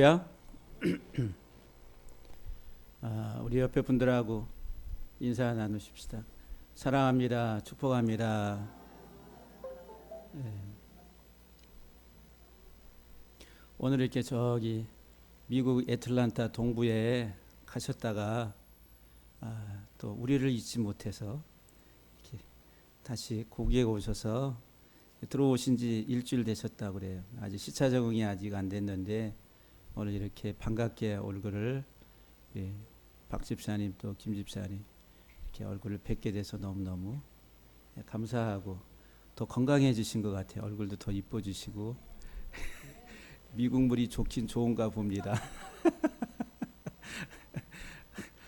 야, 우리 옆에 분들하고 인사 나누십시다. 사랑합니다. 축복합니다. 예. 오늘 이렇게 저기 미국 애틀란타 동부에 가셨다가 또 우리를 잊지 못해서 이렇게 다시 고기에 오셔서 들어오신 지 일주일 되셨다고 그래요. 아직 시차 적응이 아직 안 됐는데 오늘 이렇게 반갑게 얼굴을 박 집사님 또 김 집사님 이렇게 얼굴을 뵙게 돼서 너무너무 감사하고 더 건강해지신 것 같아요. 얼굴도 더 이뻐지시고 미국 물이 좋긴 좋은가 봅니다.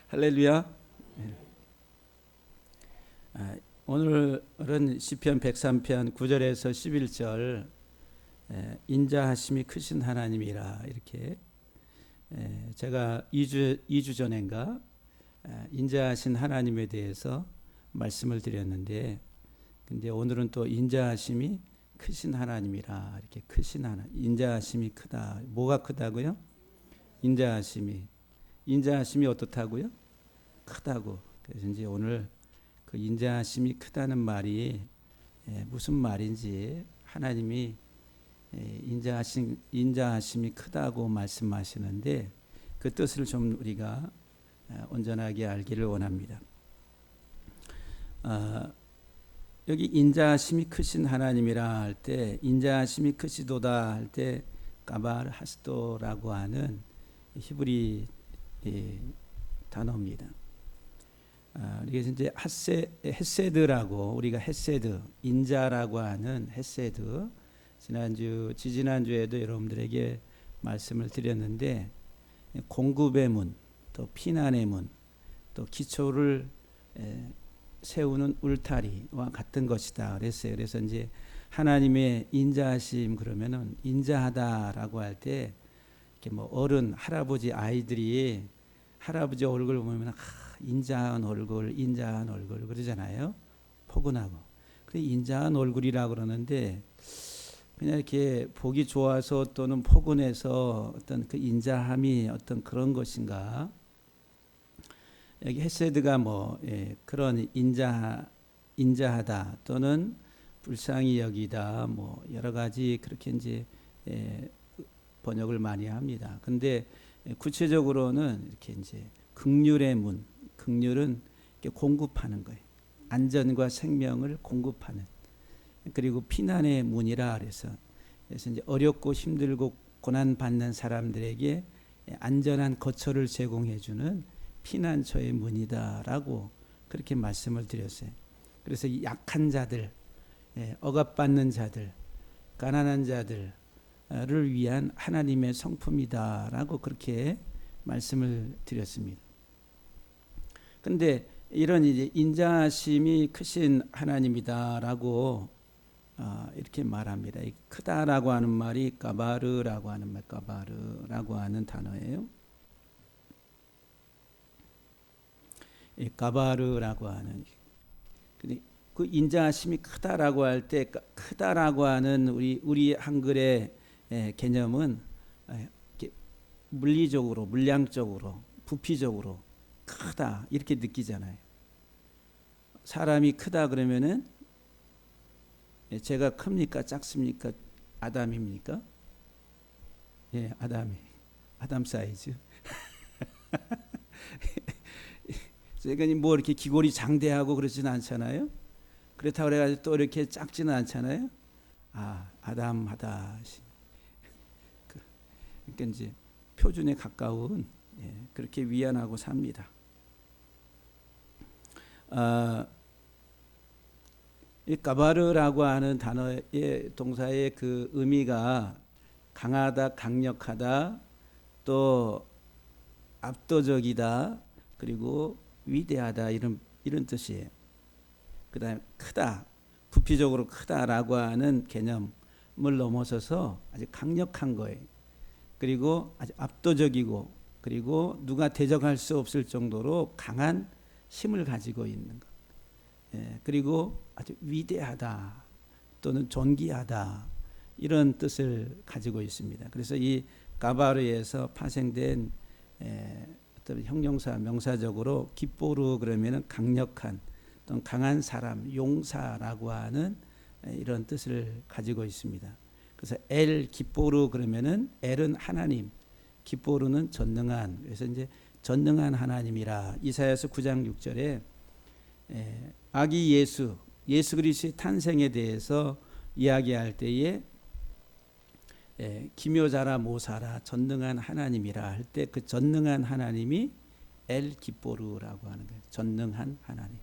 할렐루야. 오늘은 시편 103편 9절에서 11절 인자하심이 크신 하나님이라 이렇게 제가 2주 전인가 인자하신 하나님에 대해서 말씀을 드렸는데 근데 오늘은 또 인자하심이 크신 하나님이라 이렇게 크신 하나님 인자하심이 크다. 뭐가 크다고요? 인자하심이 어떻다고요? 크다고. 그래서 이제 오늘 그 인자하심이 크다는 말이 무슨 말인지 하나님이 인자하심이 크다고 말씀하시는데 그 뜻을 좀 우리가 온전하게 알기를 원합니다. 여기 인자하심이 크신 하나님이라 할 때 인자하심이 크시도다 할 때 까발 하스도라고 하는 히브리 단어입니다. 이게 이제 헤세드라고 우리가 헤세드 인자라고 하는 헤세드 지지난주에도 여러분들에게 말씀을 드렸는데 공급의 문, 또 피난의 문, 또 기초를 세우는 울타리와 같은 것이다 그랬어요. 그래서 이제 하나님의 인자하심 그러면은 인자하다라고 할 때 이렇게 뭐 어른, 할아버지 아이들이 할아버지 얼굴 보면 인자한 얼굴 그러잖아요. 포근하고. 그래 인자한 얼굴이라 그러는데 그냥 이렇게 보기 좋아서 또는 포근해서 어떤 그 인자함이 어떤 그런 것인가? 여기 헤세드가 뭐 그런 인자하다 또는 불쌍히 여기다 뭐 여러 가지 그렇게 이제 번역을 많이 합니다. 근데 구체적으로는 이렇게 이제 긍휼의 문, 긍휼은 이렇게 공급하는 거예요. 안전과 생명을 공급하는. 그리고 피난의 문이라 그래서 이제 어렵고 힘들고 고난 받는 사람들에게 안전한 거처를 제공해 주는 피난처의 문이다라고 그렇게 말씀을 드렸어요. 그래서 약한 자들, 억압받는 자들, 가난한 자들을 위한 하나님의 성품이다라고 그렇게 말씀을 드렸습니다. 그런데 이런 이제 인자심이 크신 하나님이다라고 이렇게 말합니다. 이 크다라고 하는 말이 까바르라고 하는 단어예요. 이 까바르라고 하는 그 인자심이 크다라고 할 때 크다라고 하는 우리 한글의 개념은 물리적으로, 물량적으로, 부피적으로 크다 이렇게 느끼잖아요. 사람이 크다 그러면은 제가 큽니까 작습니까? 아담입니까? 예, 아담 사이즈. 제가 뭐 이렇게 기골이 장대하고 그러지는 않잖아요. 그렇다고 그래가지고 또 이렇게 작지는 않잖아요. 아담하다. 그러니까 이제 표준에 가까운 그렇게 위안하고 삽니다. 이 까바르라고 하는 단어의 동사의 그 의미가 강하다, 강력하다, 또 압도적이다, 그리고 위대하다 이런 뜻이에요. 그다음에 크다, 부피적으로 크다라고 하는 개념을 넘어서서 아주 강력한 거예요. 그리고 아주 압도적이고 그리고 누가 대적할 수 없을 정도로 강한 힘을 가지고 있는 것. 그리고 아주 위대하다 또는 존귀하다 이런 뜻을 가지고 있습니다. 그래서 이 가바르에서 파생된 어떤 형용사 명사적으로 기뽀르 그러면은 강력한 또는 강한 사람, 용사라고 하는 이런 뜻을 가지고 있습니다. 그래서 엘 기뽀르 그러면은 엘은 하나님, 기뽀르는 전능한. 그래서 이제 전능한 하나님이라 이사야서 9장 6절에 아기 예수 그리스도의 탄생에 대해서 이야기할 때에 기묘자라 모사라 전능한 하나님이라 할 때 그 전능한 하나님이 엘 기뽀르라고 하는 거예요. 전능한 하나님,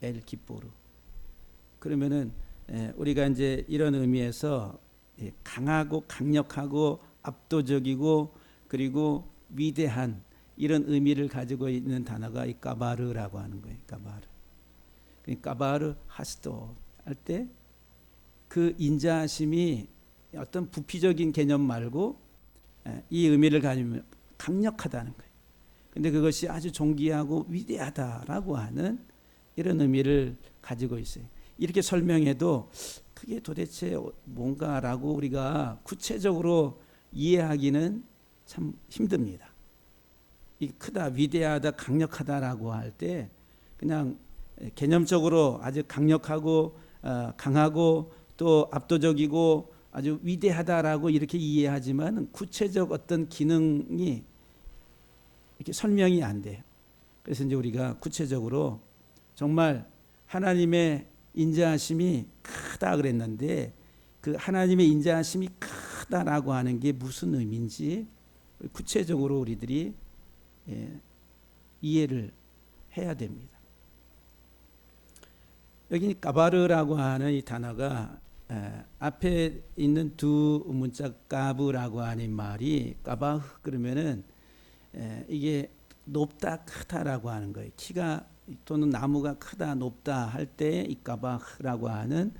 엘 기뽀르. 그러면은 우리가 이제 이런 의미에서 강하고 강력하고 압도적이고 그리고 위대한 이런 의미를 가지고 있는 단어가 이 까바르라고 하는 거예요. 까바르. 까바르 하스도 할 때 그 인자하심이 어떤 부피적인 개념 말고 이 의미를 가지면 강력하다는 거예요. 근데 그것이 아주 존귀하고 위대하다라고 하는 이런 의미를 가지고 있어요. 이렇게 설명해도 그게 도대체 뭔가라고 우리가 구체적으로 이해하기는 참 힘듭니다. 이 크다, 위대하다, 강력하다라고 할 때 그냥 개념적으로 아주 강력하고 강하고 또 압도적이고 아주 위대하다라고 이렇게 이해하지만 구체적 어떤 기능이 이렇게 설명이 안 돼요. 그래서 이제 우리가 구체적으로 정말 하나님의 인자하심이 크다 그랬는데 그 하나님의 인자하심이 크다라고 하는 게 무슨 의미인지 구체적으로 우리들이 이해를 해야 됩니다. 여기 까바르라고 하는 이 단어가 앞에 있는 두 문자 까브라고 하는 말이 까바흐 그러면은 이게 높다 크다라고 하는 거예요. 키가 또는 나무가 크다 높다 할 때 이 까바흐라고 하는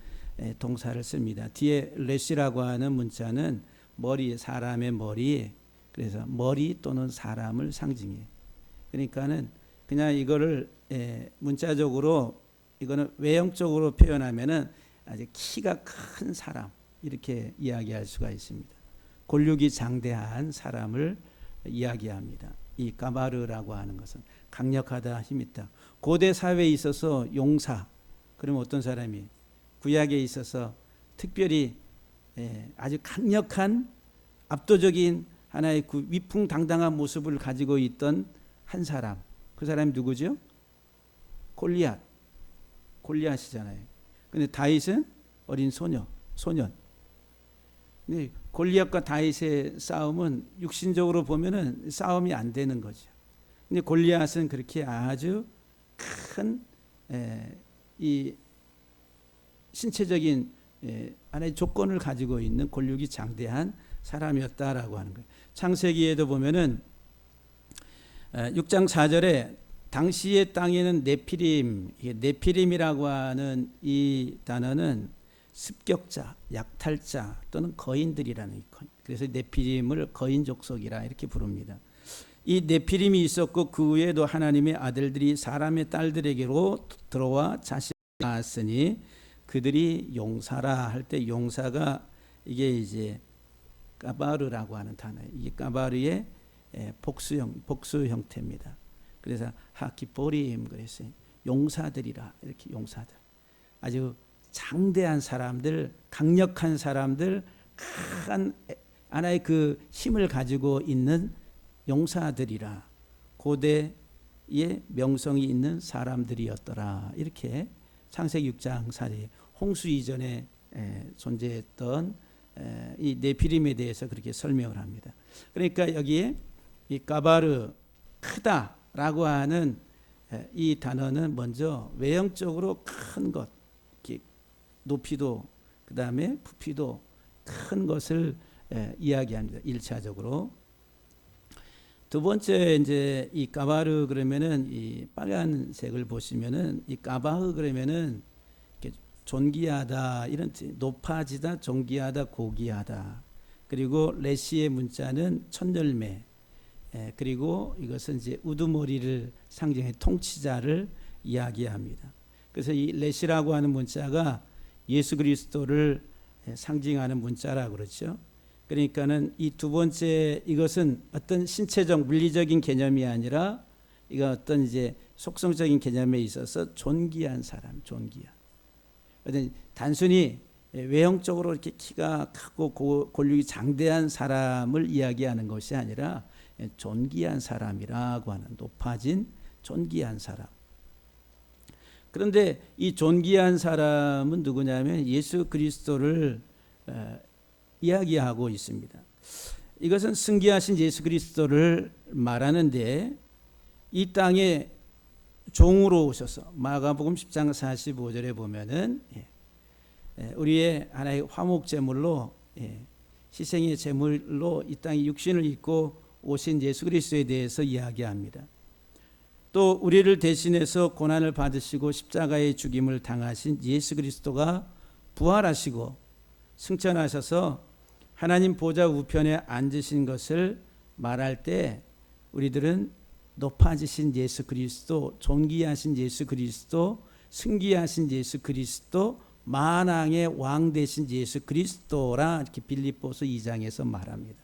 동사를 씁니다. 뒤에 레시라고 하는 문자는 머리, 사람의 머리, 그래서 머리 또는 사람을 상징해요. 그러니까는 그냥 이거를 문자적으로 이거는 외형적으로 표현하면은 아주 키가 큰 사람 이렇게 이야기할 수가 있습니다. 골육이 장대한 사람을 이야기합니다. 이 까바르라고 하는 것은 강력하다, 힘있다. 고대 사회에 있어서 용사, 그러면 어떤 사람이 구약에 있어서 특별히 아주 강력한 압도적인 하나의 그 위풍당당한 모습을 가지고 있던 한 사람, 그 사람이 누구죠? 골리앗이잖아요. 근데 다윗은 어린 소년. 근데 골리앗과 다윗의 싸움은 육신적으로 보면은 싸움이 안 되는 거죠. 근데 골리앗은 그렇게 아주 큰 이 신체적인 하나의 조건을 가지고 있는 골육이 장대한 사람이었다라고 하는 거예요. 창세기에도 보면은 6장 4절에 당시의 땅에는 네피림이라고 하는 이 단어는 습격자, 약탈자 또는 거인들이라는, 그래서 네피림을 거인 족속이라 이렇게 부릅니다. 이 네피림이 있었고 그 외에도 하나님의 아들들이 사람의 딸들에게로 들어와 자식을 낳았으니 그들이 용사라 할 때 용사가 이게 이제 까바르라고 하는 단어예요. 이게 까바르의 복수 형태입니다. 그래서 하키포림 그랬어요. 용사들이라 이렇게 용사들. 아주 장대한 사람들, 강력한 사람들, 큰 하나의 그 힘을 가지고 있는 용사들이라 고대의 명성이 있는 사람들이었더라. 이렇게 창세기 6장 4절 홍수 이전에 존재했던 이 네피림에 대해서 그렇게 설명을 합니다. 그러니까 여기에 이 까바르 크다라고 하는 이 단어는 먼저 외형적으로 큰 것, 높이도 그 다음에 부피도 큰 것을 이야기합니다. 1차적으로. 두 번째 이제 이 까바르 그러면은 이 빨간색을 보시면은 이 까바흐 그러면은 존귀하다 이런 뜻, 높아지다, 존귀하다, 고귀하다. 그리고 레시의 문자는 천열매. 그리고 이것은 이제 우두머리를 상징해 통치자를 이야기합니다. 그래서 이 레시라고 하는 문자가 예수 그리스도를 상징하는 문자라 그렇죠. 그러니까는 이 두 번째 이것은 어떤 신체적 물리적인 개념이 아니라 이거 어떤 이제 속성적인 개념에 있어서 존귀한 사람, 존귀한. 단순히 외형적으로 이렇게 키가 크고 골육이 장대한 사람을 이야기하는 것이 아니라 존귀한 사람이라고 하는, 높아진 존귀한 사람. 그런데 이 존귀한 사람은 누구냐면 예수 그리스도를 이야기하고 있습니다. 이것은 승귀하신 예수 그리스도를 말하는데, 이 땅에 종으로 오셔서 마가복음 10장 45절에 보면은 우리의 하나의 화목제물로, 희생의 제물로 이 땅에 육신을 입고 오신 예수 그리스도에 대해서 이야기합니다. 또 우리를 대신해서 고난을 받으시고 십자가의 죽임을 당하신 예수 그리스도가 부활하시고 승천하셔서 하나님 보좌 우편에 앉으신 것을 말할 때, 우리들은 높아지신 예수 그리스도, 존귀하신 예수 그리스도, 승귀하신 예수 그리스도, 만왕의 왕 되신 예수 그리스도라 이렇게 빌립보서 2장에서 말합니다.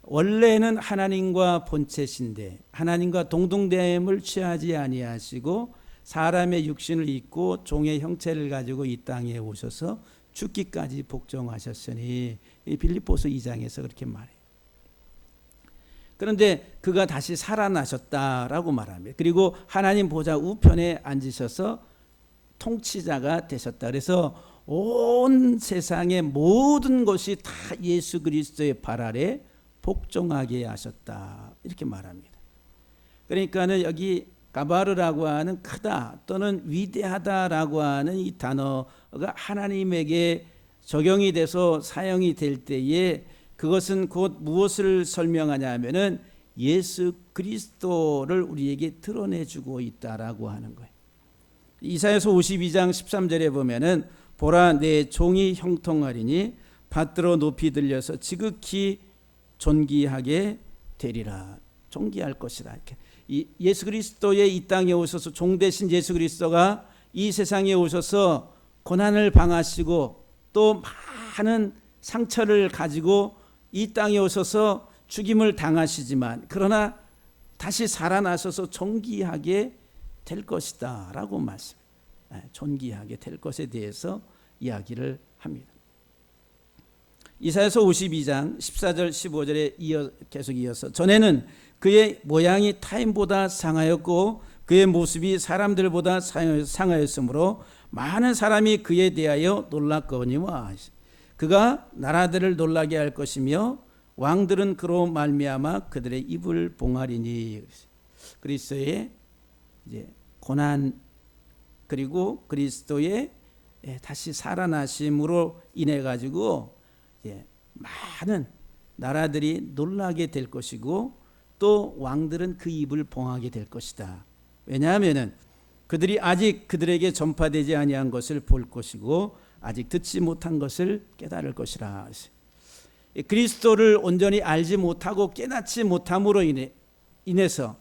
원래는 하나님과 본체신데 하나님과 동등됨을 취하지 아니하시고 사람의 육신을 입고 종의 형체를 가지고 이 땅에 오셔서 죽기까지 복종하셨으니, 이 빌립보서 2장에서 그렇게 말해요. 그런데 그가 다시 살아나셨다라고 말합니다. 그리고 하나님 보좌 우편에 앉으셔서 통치자가 되셨다. 그래서 온 세상의 모든 것이 다 예수 그리스도의 발 아래 복종하게 하셨다, 이렇게 말합니다. 그러니까는 여기 가바르라고 하는 크다 또는 위대하다라고 하는 이 단어가 하나님에게 적용이 돼서 사용이 될 때에, 그것은 곧 무엇을 설명하냐 하면은 예수 그리스도를 우리에게 드러내주고 있다라고 하는 거예요. 이사야서 52장 13절에 보면은 보라, 내 종이 형통하리니 받들어 높이 들려서 지극히 존귀하게 되리라. 존귀할 것이라. 이렇게 예수 그리스도의 이 땅에 오셔서 종 되신 예수 그리스도가 이 세상에 오셔서 고난을 당하시고 또 많은 상처를 가지고 이 땅에 오셔서 죽임을 당하시지만, 그러나 다시 살아나셔서 존귀하게 될 것이다 라고 말씀합니다. 존귀하게 될 것에 대해서 이야기를 합니다. 이사야서 52장 14절 15절에 계속 이어서, 전에는 그의 모양이 타인보다 상하였고 그의 모습이 사람들보다 상하였으므로 많은 사람이 그에 대하여 놀랐거니와, 그가 나라들을 놀라게 할 것이며 왕들은 그로 말미암아 그들의 입을 봉하리니. 그리스도의 이제 고난, 그리고 그리스도의 다시 살아나심으로 인해 가지고 많은 나라들이 놀라게 될 것이고, 또 왕들은 그 입을 봉하게 될 것이다. 왜냐하면은 그들이 아직 그들에게 전파되지 아니한 것을 볼 것이고 아직 듣지 못한 것을 깨달을 것이라. 그리스도를 온전히 알지 못하고 깨닫지 못함으로 인해서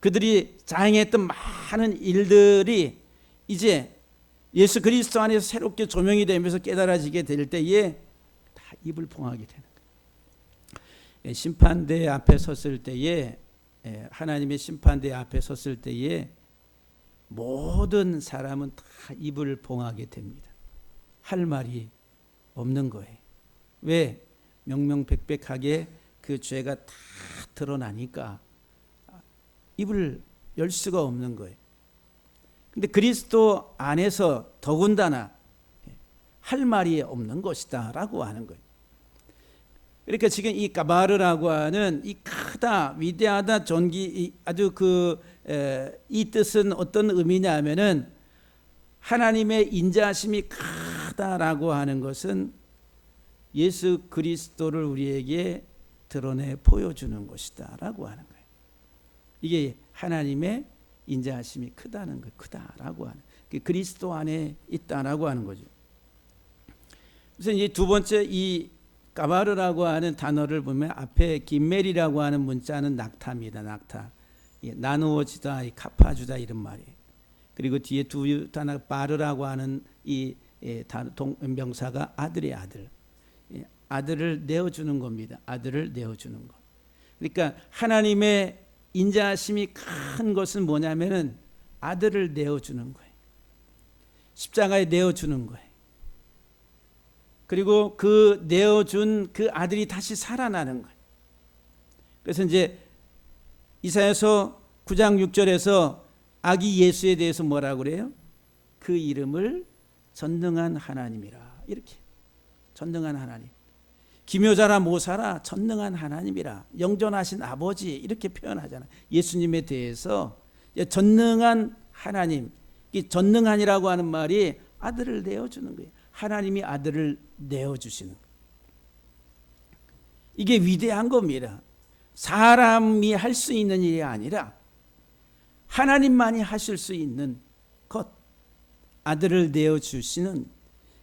그들이 자행했던 많은 일들이 이제 예수 그리스도 안에서 새롭게 조명이 되면서 깨달아지게 될 때에 다 입을 봉하게 되는 거예요. 심판대 앞에 섰을 때에, 하나님의 심판대 앞에 섰을 때에 모든 사람은 다 입을 봉하게 됩니다. 할 말이 없는 거예요. 왜? 명명백백하게 그 죄가 다 드러나니까 입을 열 수가 없는 거예요. 근데 그리스도 안에서 더군다나 할 말이 없는 것이다 라고 하는 거예요. 그러니까 지금 이 가바르라고 하는 이 크다, 위대하다, 존귀, 아주 이 뜻은 어떤 의미냐 하면은 하나님의 인자하심이 크다라고 하는 것은 예수 그리스도를 우리에게 드러내 보여주는 것이다 라고 하는 거예요. 이게 하나님의 인자하심이 크다는 거예요. 크다라고 하는, 그리스도 안에 있다라고 하는 거죠. 그래서 이제 두 번째, 이 가바르라고 하는 단어를 보면 앞에 김멜이라고 하는 문자는 낙타입니다. 낙타. 나누어지다, 카파주다 이런 말이에요. 그리고 뒤에 두 단어 바르라고 하는 이 명사가 아들의 아들. 아들을 내어주는 겁니다. 아들을 내어주는 것. 그러니까 하나님의 인자하심이 큰 것은 뭐냐면은 아들을 내어주는 거예요. 십자가에 내어주는 거예요. 그리고 그 내어준 그 아들이 다시 살아나는 거예요. 그래서 이제 이사야서 9장 6절에서 아기 예수에 대해서 뭐라고 그래요? 그 이름을 전능한 하나님이라. 이렇게. 전능한 하나님. 기묘자라 모사라 전능한 하나님이라. 영존하신 아버지 이렇게 표현하잖아요. 예수님에 대해서 전능한 하나님. 이 전능한이라고 하는 말이 아들을 내어주는 거예요. 하나님이 아들을 내어주시는 거예요. 이게 위대한 겁니다. 사람이 할 수 있는 일이 아니라 하나님만이 하실 수 있는 것. 아들을 내어주시는,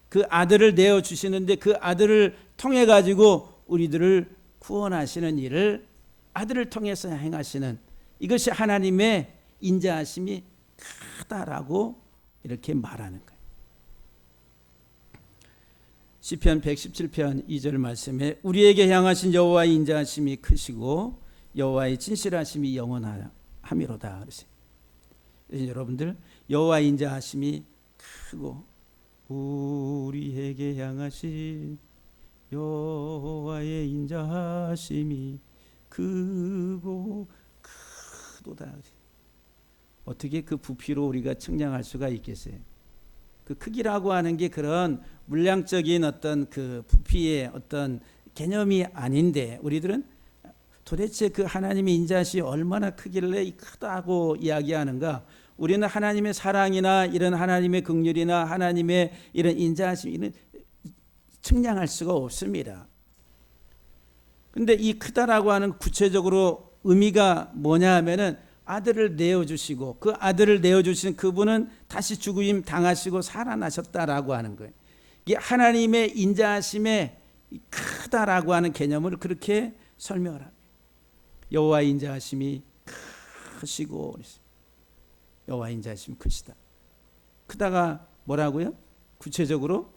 그 아들을 내어주시는데 그 아들을 통해 가지고 우리들을 구원하시는 일을 아들을 통해서 행하시는, 이것이 하나님의 인자하심이 크다라고 이렇게 말하는 거예요. 시편 117편 2절 말씀에 우리에게 향하신 여호와의 인자하심이 크시고 여호와의 진실하심이 영원함이로다. 그래서 여러분들 여호와의 인자하심이 크고 우리에게 향하신 여호와의 인자하심이 크고 크도다. 어떻게 그 부피로 우리가 측량할 수가 있겠어요? 그 크기라고 하는 게 그런 물량적인 어떤 그 부피의 어떤 개념이 아닌데, 우리들은 도대체 그 하나님의 인자하심이 얼마나 크길래 크다고 이야기하는가? 우리는 하나님의 사랑이나 이런 하나님의 긍휼이나 하나님의 이런 인자하심 이런 측량할 수가 없습니다. 근데 이 크다라고 하는 구체적으로 의미가 뭐냐 하면은 아들을 내어주시고 그 아들을 내어주신 그분은 다시 죽임 당하시고 살아나셨다라고 하는 거예요. 이게 하나님의 인자하심에 크다라고 하는 개념을 그렇게 설명을 합니다. 여호와의 인자하심이 크시고, 여호와의 인자하심이 크시다. 크다가 뭐라고요? 구체적으로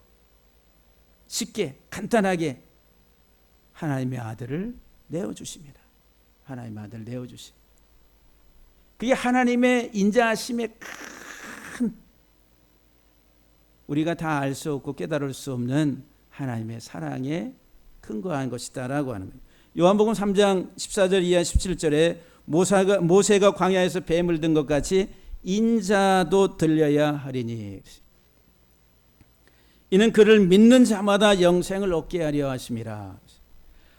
쉽게 간단하게 하나님의 아들을 내어주십니다. 하나님의 아들을 내어주십니다. 그게 하나님의 인자하심의 큰, 우리가 다 알 수 없고 깨달을 수 없는 하나님의 사랑에 근거한 것이다라고 하는 거예요. 요한복음 3장 14절 이하 17절에 모세가 광야에서 뱀을 든 것 같이 인자도 들려야 하리니 이는 그를 믿는 자마다 영생을 얻게 하려 하심이라.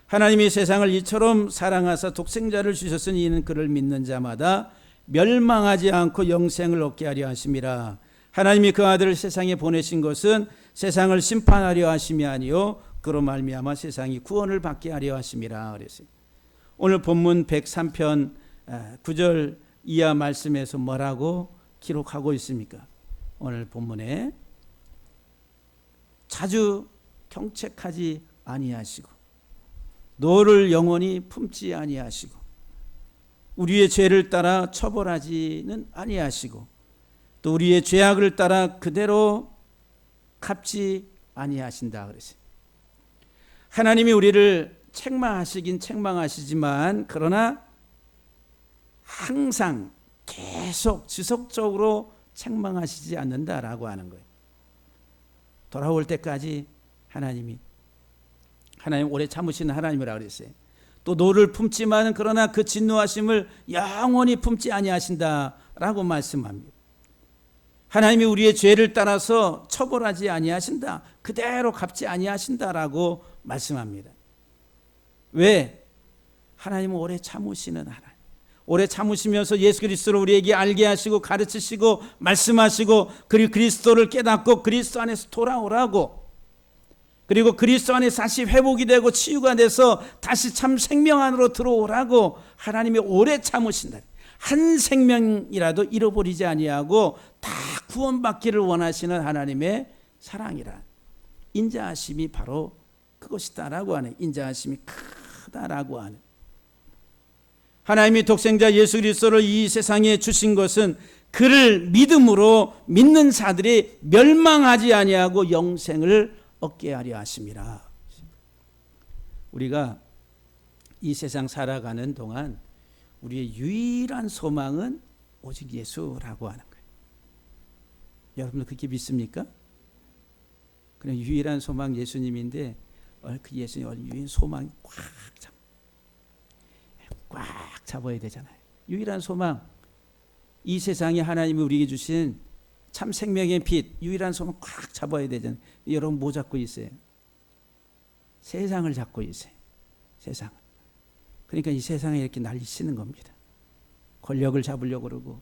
하나님이 세상을 이처럼 사랑하사 독생자를 주셨으니 이는 그를 믿는 자마다 멸망하지 않고 영생을 얻게 하려 하심이라. 하나님이 그 아들을 세상에 보내신 것은 세상을 심판하려 하심이 아니요 그로 말미암아 세상이 구원을 받게 하려 하심이라 그랬어요. 오늘 본문 103편 9절 이하 말씀에서 뭐라고 기록하고 있습니까? 오늘 본문에 자주 경책하지 아니하시고 너를 영원히 품지 아니하시고 우리의 죄를 따라 처벌하지는 아니하시고 또 우리의 죄악을 따라 그대로 갚지 아니하신다 그랬어요. 하나님이 우리를 책망하시긴 책망하시지만 그러나 항상 계속 지속적으로 책망하시지 않는다라고 하는 거예요. 돌아올 때까지 하나님 오래 참으시는 하나님이라고 그랬어요. 또 노를 품지만 그러나 그 진노하심을 영원히 품지 아니하신다라고 말씀합니다. 하나님이 우리의 죄를 따라서 처벌하지 아니하신다, 그대로 갚지 아니하신다라고 말씀합니다. 왜? 하나님은 오래 참으시는 하나님, 오래 참으시면서 예수 그리스도를 우리에게 알게 하시고 가르치시고 말씀하시고 그리고 그리스도를 깨닫고 그리스도 안에서 돌아오라고, 그리고 그리스도 안에 다시 회복이 되고 치유가 돼서 다시 참 생명 안으로 들어오라고 하나님이 오래 참으신다. 한 생명이라도 잃어버리지 아니하고 다 구원받기를 원하시는 하나님의 사랑이라, 인자하심이 바로 그것이다라고 하는, 인자하심이 크다라고 하는. 하나님이 독생자 예수 그리스도를 이 세상에 주신 것은 그를 믿음으로 믿는 자들이 멸망하지 아니하고 영생을 얻게 하려 하심이라. 우리가 이 세상 살아가는 동안 우리의 유일한 소망은 오직 예수라고 하는 거예요. 여러분들 그렇게 믿습니까? 그냥 유일한 소망 예수님인데 그 예수님 유일한 소망이 꽉 잡아야 되잖아요. 유일한 소망, 이 세상에 하나님이 우리에게 주신 참 생명의 빛, 유일한 소망 꽉 잡아야 되잖아요. 여러분 뭐 잡고 있어요? 세상을 잡고 있어요. 세상. 그러니까 이 세상에 이렇게 난리치는 겁니다. 권력을 잡으려고 그러고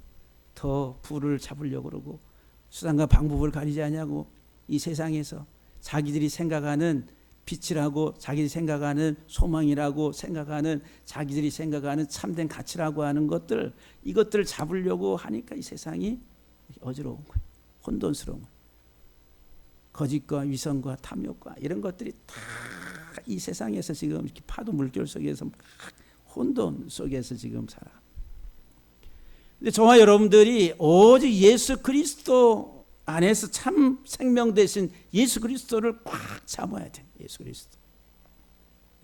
더 부를 잡으려고 그러고 수단과 방법을 가리지 않냐고 이 세상에서 자기들이 생각하는 빛이라고, 자기들이 생각하는 소망이라고 생각하는, 자기들이 생각하는 참된 가치라고 하는 것들, 이것들을 잡으려고 하니까 이 세상이 어지러운 거예요. 혼돈스러운 거예요. 거짓과 위선과 탐욕과 이런 것들이 다 이 세상에서 지금 이렇게 파도 물결 속에서 혼돈 속에서 지금 살아. 근데 저와 여러분들이 오직 예수 그리스도 안에서 참 생명 되신 예수 그리스도를 꽉 잡아야 돼. 예수 그리스도.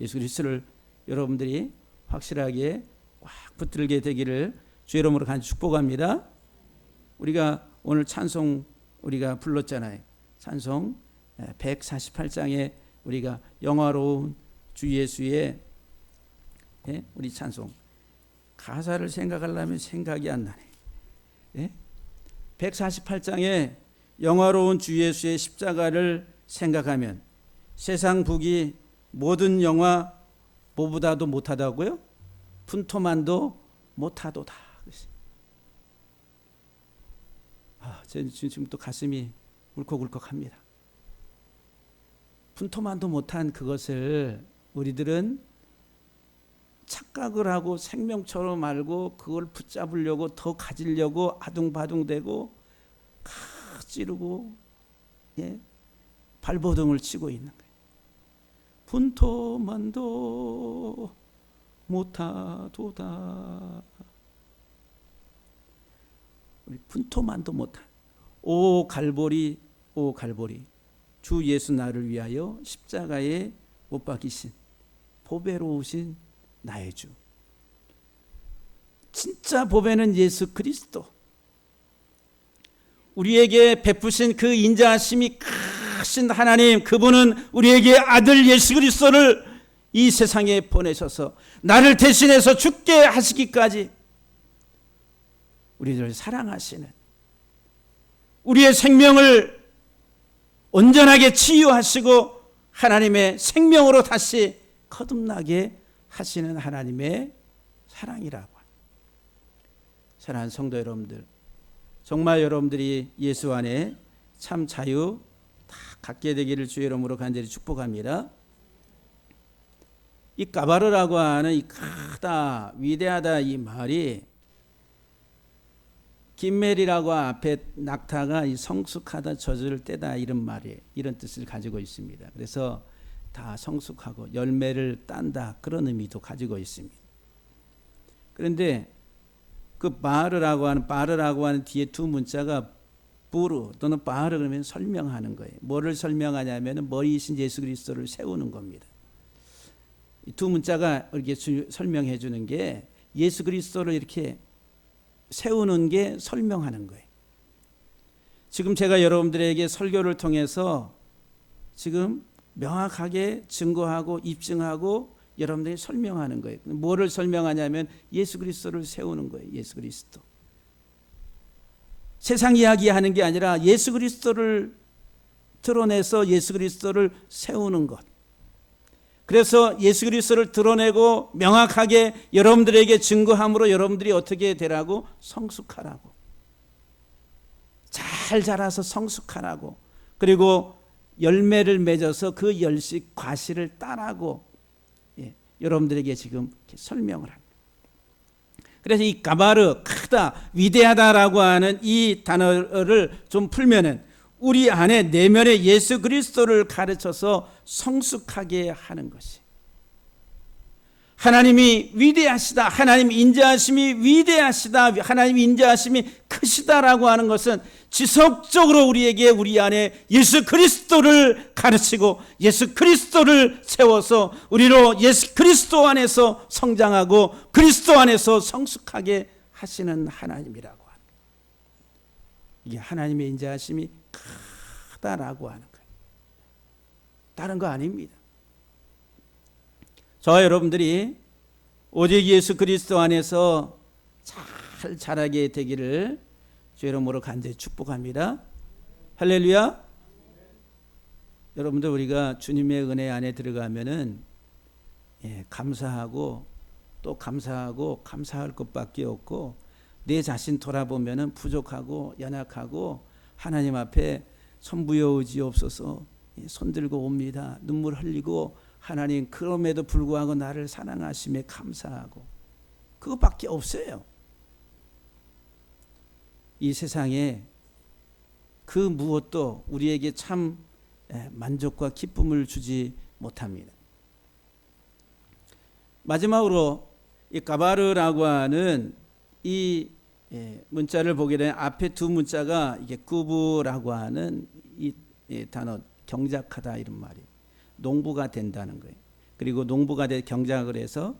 예수 그리스도를 여러분들이 확실하게 꽉 붙들게 되기를 주의 이름으로 간절히 축복합니다. 우리가 오늘 찬송 우리가 불렀잖아요. 찬송 148장에 우리가 영화로운 주 예수의 우리 찬송 가사를 생각하려면 생각이 안 나네. 148장에 영화로운 주 예수의 십자가를 생각하면 세상 북이 모든 영화 뭐보다도 못하다고요? 분토만도 못하도다. 지금 또 가슴이 울컥울컥합니다. 분토만도 못한 그것을 우리들은 착각을 하고 생명처럼 알고 그걸 붙잡으려고 더 가지려고 아둥바둥대고 찌르고 발버둥을 치고 있는 거예요. 분토만도 못하도다. 우리 분토만도 못한 오 갈보리 오 갈보리 주 예수 나를 위하여 십자가에 못 박히신 보배로우신 나의 주. 진짜 보배는 예수 그리스도. 우리에게 베푸신 그 인자하심이 크신 하나님, 그분은 우리에게 아들 예수 그리스도를 이 세상에 보내셔서 나를 대신해서 죽게 하시기까지 우리를 사랑하시는, 우리의 생명을 온전하게 치유하시고 하나님의 생명으로 다시 거듭나게 하시는 하나님의 사랑이라고. 사랑하는 성도 여러분들, 정말 여러분들이 예수 안에 참 자유 다 갖게 되기를 주의 이름으로 간절히 축복합니다. 이 가바르라고 하는 이 크다 위대하다 이 말이 김멜이라고 앞에 낙타가 이 성숙하다 젖을 떼다 이런 말이 이런 뜻을 가지고 있습니다. 그래서 다 성숙하고 열매를 딴다 그런 의미도 가지고 있습니다. 그런데 그 바르라고 하는 뒤에 두 문자가 부르 또는 바르 그러면 설명하는 거예요. 뭐를 설명하냐면 머리이신 예수 그리스도를 세우는 겁니다. 이 두 문자가 이렇게 설명해 주는 게 예수 그리스도를 이렇게 세우는 게 설명하는 거예요. 지금 제가 여러분들에게 설교를 통해서 지금 명확하게 증거하고 입증하고 여러분들이 설명하는 거예요. 뭐를 설명하냐면 예수 그리스도를 세우는 거예요. 예수 그리스도. 세상 이야기하는 게 아니라 예수 그리스도를 드러내서 예수 그리스도를 세우는 것. 그래서 예수 그리스도를 드러내고 명확하게 여러분들에게 증거함으로 여러분들이 어떻게 되라고? 성숙하라고. 잘 자라서 성숙하라고. 그리고 열매를 맺어서 그 열식 과실을 따라고 여러분들에게 지금 이렇게 설명을 합니다. 그래서 이 가바르 크다 위대하다라고 하는 이 단어를 좀 풀면은 우리 안에 내면의 예수 그리스도를 가르쳐서 성숙하게 하는 것이. 하나님이 위대하시다, 하나님 인자하심이 위대하시다, 하나님 인자하심이 크시다라고 하는 것은 지속적으로 우리에게 우리 안에 예수 그리스도를 가르치고 예수 그리스도를 세워서 우리로 예수 그리스도 안에서 성장하고 그리스도 안에서 성숙하게 하시는 하나님이라고 하는 거예요. 이게 하나님의 인자하심이 크다라고 하는 거예요. 다른 거 아닙니다. 저와 여러분들이 오직 예수 그리스도 안에서 잘 자라게 되기를 주의 이름으로 간절히 축복합니다. 할렐루야. 여러분들 우리가 주님의 은혜 안에 들어가면은 감사하고 또 감사하고 감사할 것밖에 없고 내 자신 돌아보면은 부족하고 연약하고 하나님 앞에 손부여 의지없어서 손들고 옵니다. 눈물 흘리고 하나님 그럼에도 불구하고 나를 사랑하심에 감사하고 그것밖에 없어요. 이 세상에 그 무엇도 우리에게 참 만족과 기쁨을 주지 못합니다. 마지막으로 이 가바르라고 하는 이 문자를 보게 되면 앞에 두 문자가 이게 구부라고 하는 이 단어 경작하다 이런 말이에요. 농부가 된다는 거예요. 그리고 농부가 돼 경작을 해서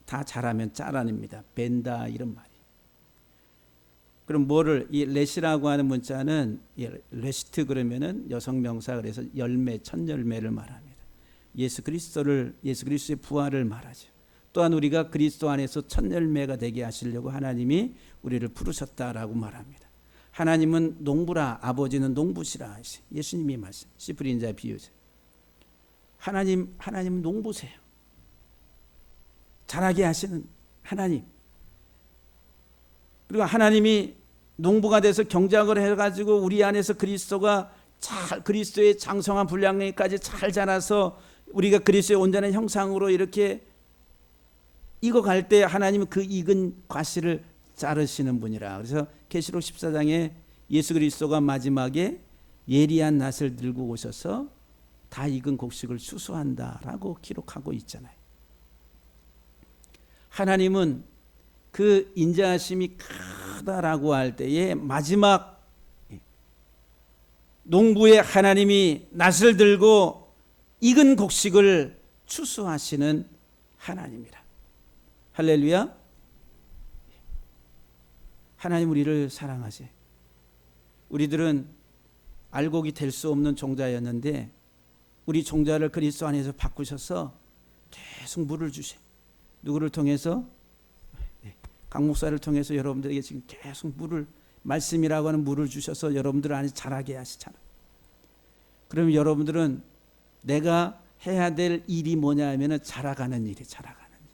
다 자라면 짜라냅니다. 벤다 이런 말이에요. 그럼 뭐를 이 레시라고 하는 문자는 레시트 그러면은 여성 명사 그래서 열매 첫 열매를 말합니다. 예수 그리스도의 부활을 말하죠. 또한 우리가 그리스도 안에서 첫 열매가 되게 하시려고 하나님이 우리를 부르셨다라고 말합니다. 하나님은 농부라 아버지는 농부시라 예수님이 말씀 씨 뿌린 자 비유죠. 하나님은 농부세요. 자라게 하시는 하나님. 그리고 하나님이 농부가 돼서 경작을 해가지고 우리 안에서 그리스도가 잘 그리스도의 장성한 분량까지 잘 자라서 우리가 그리스도의 온전한 형상으로 이렇게 익어갈 때 하나님은 그 익은 과실을 자르시는 분이라. 그래서 계시록 14장에 예수 그리스도가 마지막에 예리한 낫을 들고 오셔서 다 익은 곡식을 추수한다라고 기록하고 있잖아요. 하나님은 그 인자하심이 크다라고 할 때에 마지막 농부의 하나님이 낫을 들고 익은 곡식을 추수하시는 하나님이라. 할렐루야. 하나님 우리를 사랑하세요. 우리들은 알곡이 될 수 없는 종자였는데 우리 종자를 그리스도 안에서 바꾸셔서 계속 물을 주세요. 누구를 통해서? 강 목사를 통해서 여러분들에게 지금 계속 물을 말씀이라고 하는 물을 주셔서 여러분들 안에 자라게 하시잖아요. 그러면 여러분들은 내가 해야 될 일이 뭐냐 하면은 자라가는 일이 자라가는 일.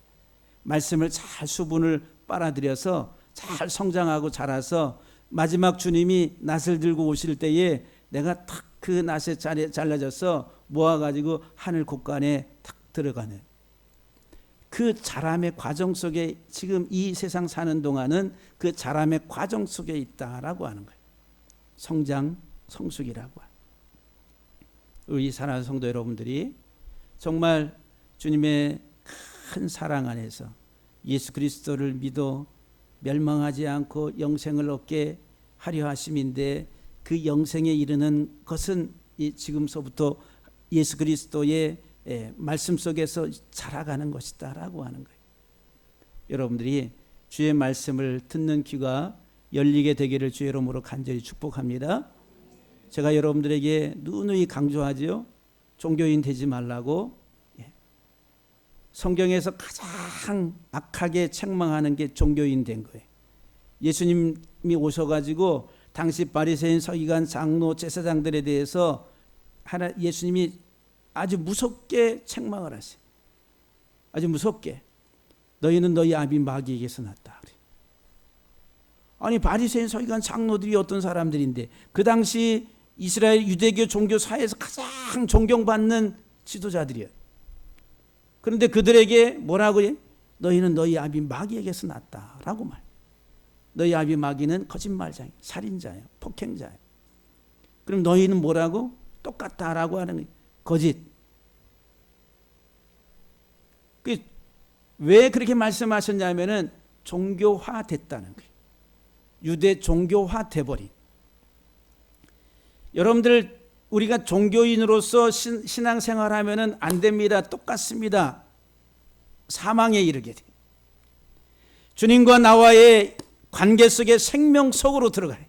말씀을 잘 수분을 빨아들여서 잘 성장하고 자라서 마지막 주님이 낫을 들고 오실 때에 내가 탁 그 낫에 잘라져서 모아가지고 하늘 곳간에 탁 들어가는 그 자람의 과정 속에 지금 이 세상 사는 동안은 그 자람의 과정 속에 있다라고 하는 거예요. 성장, 성숙이라고. 우리 사랑하는 성도 여러분들이 정말 주님의 큰 사랑 안에서 예수 그리스도를 믿어 멸망하지 않고 영생을 얻게 하려 하심인데 그 영생에 이르는 것은 지금서부터 예수 그리스도의 말씀 속에서 자라가는 것이다라고 하는 거예요. 여러분들이 주의 말씀을 듣는 귀가 열리게 되기를 주의 이름으로 간절히 축복합니다. 제가 여러분들에게 누누이 강조하지요. 종교인 되지 말라고. 성경에서 가장 악하게 책망하는 게 종교인 된 거예요. 예수님이 오셔가지고 당시 바리새인 서기관 장로 제사장들에 대해서 예수님이 아주 무섭게 책망을 하세요. 아주 무섭게. 너희는 너희 아비 마귀에게서 났다. 아니 바리새인 서기관 장로들이 어떤 사람들인데 그 당시 이스라엘 유대교 종교 사회에서 가장 존경받는 지도자들이에요. 그런데 그들에게 뭐라고 해? 너희는 너희 아비 마귀에게서 났다라고 말. 너희 아비 마귀는 거짓말자예요. 살인자예요. 폭행자예요. 그럼 너희는 뭐라고? 똑같다라고 하는 거예요. 거짓. 왜 그렇게 말씀하셨냐면은 종교화됐다는 거예요. 유대 종교화 돼버린. 여러분들 우리가 종교인으로서 신앙생활하면은 안 됩니다. 똑같습니다. 사망에 이르게 돼요. 주님과 나와의 관계 속에 생명 속으로 들어가요.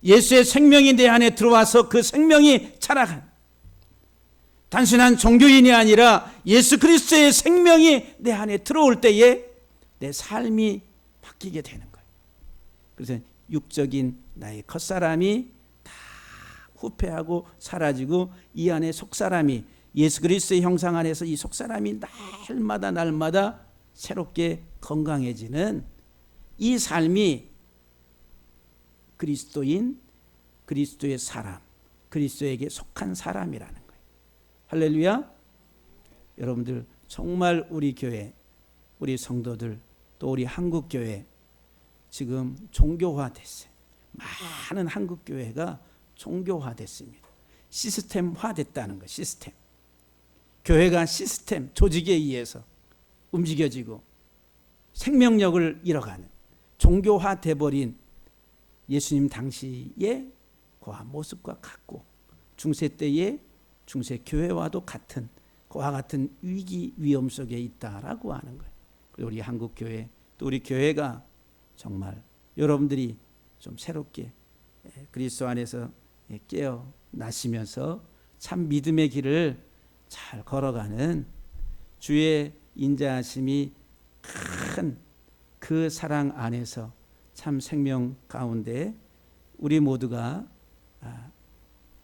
예수의 생명이 내 안에 들어와서 그 생명이 자라간, 단순한 종교인이 아니라 예수 그리스도의 생명이 내 안에 들어올 때에 내 삶이 바뀌게 되는 거예요. 그래서 육적인 나의 겉사람이 다 후패하고 사라지고 이 안에 속사람이, 예수 그리스도의 형상 안에서 이 속사람이 날마다 새롭게 건강해지는 이 삶이 그리스도인, 그리스도의 사람, 그리스도에게 속한 사람이라는 거예요. 할렐루야. 여러분들 정말 우리 교회, 우리 성도들, 또 우리 한국교회 지금 종교화됐어요. 많은 한국교회가 종교화됐습니다. 시스템화됐다는 거예요. 시스템. 교회가 시스템, 조직에 의해서 움직여지고 생명력을 잃어가는, 종교화돼버린 예수님 당시의 그와 모습과 같고, 중세 때의 중세 교회와도 같은, 그와 같은 위기 위험 속에 있다라고 하는 거예요. 그리고 우리 한국 교회, 또 우리 교회가 정말 여러분들이 좀 새롭게 그리스도 안에서 깨어나시면서 참 믿음의 길을 잘 걸어가는, 주의 인자하심이 큰 그 사랑 안에서 참 생명 가운데 우리 모두가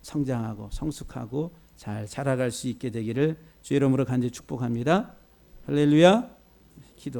성장하고 성숙하고 잘 자라갈 수 있게 되기를 주의 이름으로 간절히 축복합니다. 할렐루야.